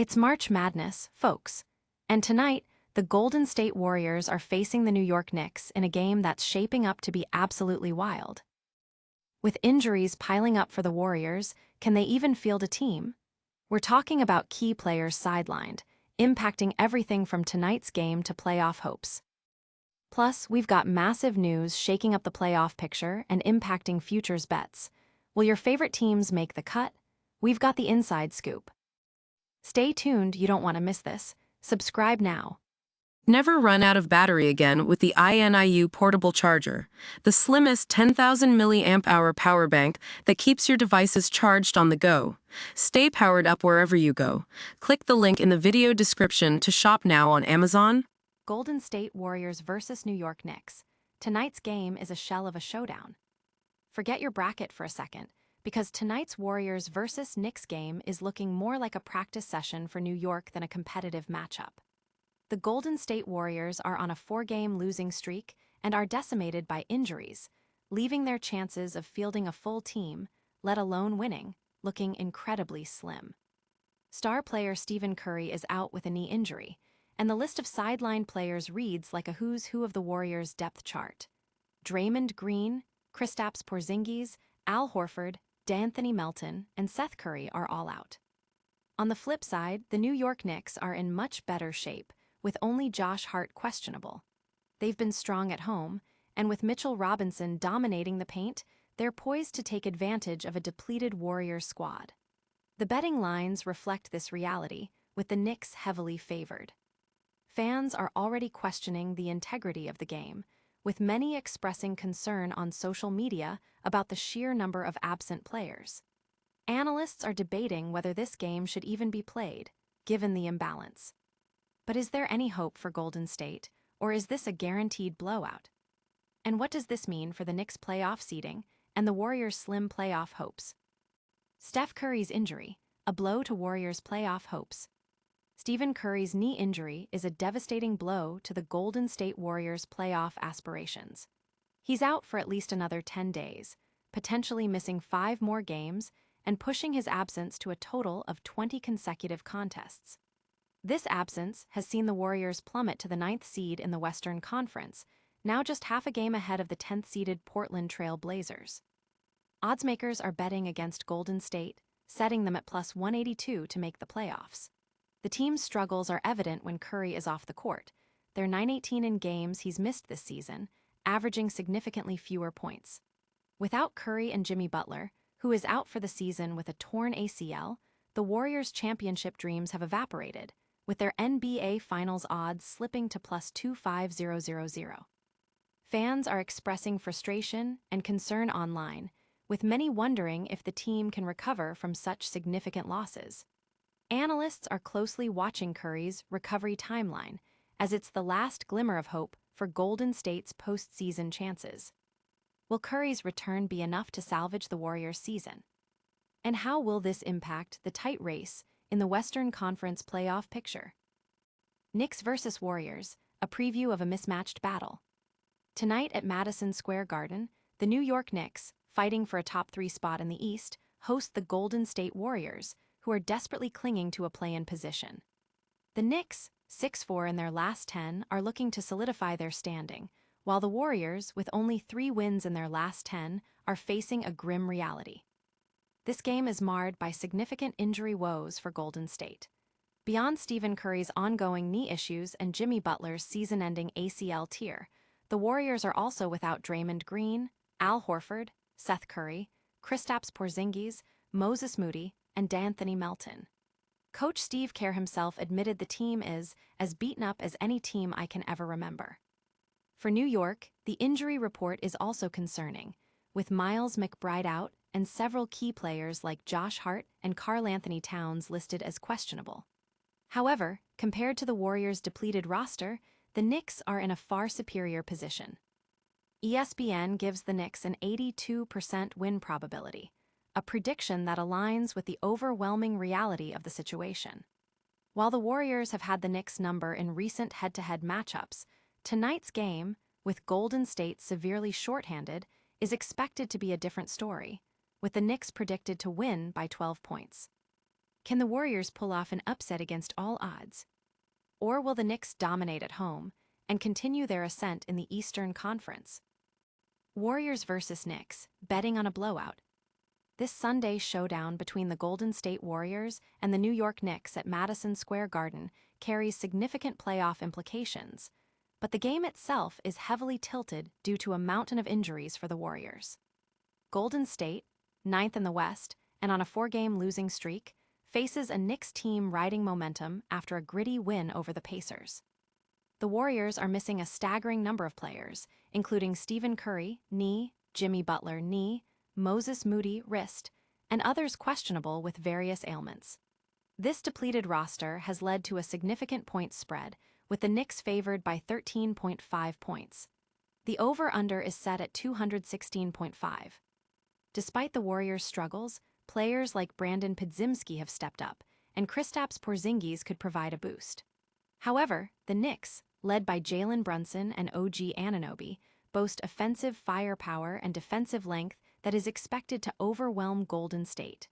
It's March Madness, folks. And tonight, the Golden State Warriors are facing the New York Knicks in a game that's shaping up to be absolutely wild. With injuries piling up for the Warriors, can they even field a team? We're talking about key players sidelined, impacting everything from tonight's game to playoff hopes. Plus, we've got massive news shaking up the playoff picture and impacting futures bets. Will your favorite teams make the cut? We've got the inside scoop. Stay tuned, you don't want to miss this. Subscribe now. Never run out of battery again with the INIU portable charger, the slimmest 10,000 milliamp hour power bank that keeps your devices charged on the go. Stay powered up wherever you go. Click the link in the video description to shop now on Amazon. Golden State Warriors versus New York Knicks. Tonight's game is a shell of a showdown. Forget your bracket for a second, because tonight's Warriors versus Knicks game is looking more like a practice session for New York than a competitive matchup. The Golden State Warriors are on a 4-game losing streak and are decimated by injuries, leaving their chances of fielding a full team, let alone winning, looking incredibly slim. Star player Stephen Curry is out with a knee injury, and the list of sidelined players reads like a who's who of the Warriors' depth chart. Draymond Green, Kristaps Porzingis, Al Horford, D'Anthony Melton, and Seth Curry are all out. On the flip side, the New York Knicks are in much better shape, with only Josh Hart questionable. They've been strong at home, and with Mitchell Robinson dominating the paint, they're poised to take advantage of a depleted Warriors squad. The betting lines reflect this reality, with the Knicks heavily favored. Fans are already questioning the integrity of the game, with many expressing concern on social media about the sheer number of absent players. Analysts are debating whether this game should even be played, given the imbalance. But is there any hope for Golden State, or is this a guaranteed blowout? And what does this mean for the Knicks' playoff seeding and the Warriors' slim playoff hopes? Steph Curry's injury, a blow to Warriors' playoff hopes. Stephen Curry's knee injury is a devastating blow to the Golden State Warriors' playoff aspirations. He's out for at least another 10 days, potentially missing 5 more games and pushing his absence to a total of 20 consecutive contests. This absence has seen the Warriors plummet to the 9th seed in the Western Conference, now just half a game ahead of the 10th-seeded Portland Trail Blazers. Oddsmakers are betting against Golden State, setting them at plus 182 to make the playoffs. The team's struggles are evident when Curry is off the court. They're 9-18 in games he's missed this season, averaging significantly fewer points. Without Curry and Jimmy Butler, who is out for the season with a torn ACL, the Warriors' championship dreams have evaporated, with their NBA Finals odds slipping to plus 25000. Fans are expressing frustration and concern online, with many wondering if the team can recover from such significant losses. Analysts are closely watching Curry's recovery timeline, as it's the last glimmer of hope for Golden State's postseason chances. Will Curry's return be enough to salvage the Warriors' season? And how will this impact the tight race in the Western Conference playoff picture? Knicks versus Warriors, a preview of a mismatched battle. Tonight at Madison Square Garden, the New York Knicks, fighting for a top 3 spot in the East, host the Golden State Warriors, who are desperately clinging to a play-in position. The Knicks, 6-4 in their last 10, are looking to solidify their standing, while the Warriors, with only 3 wins in their last 10, are facing a grim reality. This game is marred by significant injury woes for Golden State. Beyond Stephen Curry's ongoing knee issues and Jimmy Butler's season-ending ACL tear, the Warriors are also without Draymond Green, Al Horford, Seth Curry, Kristaps Porzingis, Moses Moody, and D'Anthony Melton. Coach Steve Kerr himself admitted the team is as beaten up as any team I can ever remember. For New York, the injury report is also concerning, with Miles McBride out and several key players like Josh Hart and Karl-Anthony Towns listed as questionable. However, compared to the Warriors' depleted roster, the Knicks are in a far superior position. ESPN gives the Knicks an 82% win probability, a prediction that aligns with the overwhelming reality of the situation. While the Warriors have had the Knicks' number in recent head-to-head matchups, tonight's game, with Golden State severely shorthanded, is expected to be a different story, with the Knicks predicted to win by 12 points. Can the Warriors pull off an upset against all odds? Or will the Knicks dominate at home and continue their ascent in the Eastern Conference? Warriors versus Knicks, betting on a blowout. This Sunday showdown between the Golden State Warriors and the New York Knicks at Madison Square Garden carries significant playoff implications, but the game itself is heavily tilted due to a mountain of injuries for the Warriors. Golden State, ninth in the West and on a 4-game losing streak, faces a Knicks team riding momentum after a gritty win over the Pacers. The Warriors are missing a staggering number of players, including Stephen Curry, knee, Jimmy Butler, knee, Moses Moody, wrist, and others questionable with various ailments. This depleted roster has led to a significant point spread, with the Knicks favored by 13.5 points. The over-under is set at 216.5. Despite the Warriors' struggles, players like Brandon Podziemski have stepped up, and Kristaps Porzingis could provide a boost. However, the Knicks, led by Jalen Brunson and OG Anunoby, boast offensive firepower and defensive length that is expected to overwhelm Golden State.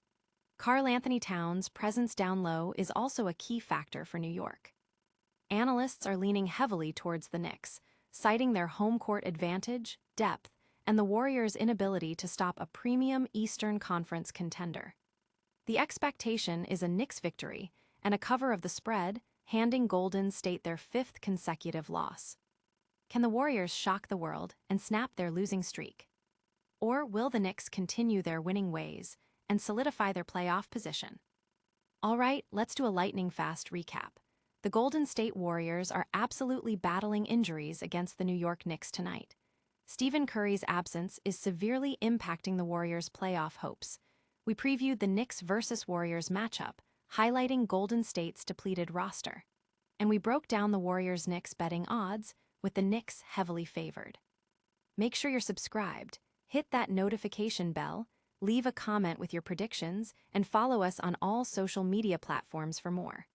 Karl-Anthony Towns' presence down low is also a key factor for New York. Analysts are leaning heavily towards the Knicks, citing their home court advantage, depth, and the Warriors' inability to stop a premium Eastern Conference contender. The expectation is a Knicks victory and a cover of the spread, handing Golden State their 5th consecutive loss. Can the Warriors shock the world and snap their losing streak? Or will the Knicks continue their winning ways and solidify their playoff position? All right, let's do a lightning-fast recap. The Golden State Warriors are absolutely battling injuries against the New York Knicks tonight. Stephen Curry's absence is severely impacting the Warriors' playoff hopes. We previewed the Knicks versus Warriors matchup, highlighting Golden State's depleted roster. And we broke down the Warriors-Knicks betting odds, with the Knicks heavily favored. Make sure you're subscribed, hit that notification bell, leave a comment with your predictions, and follow us on all social media platforms for more.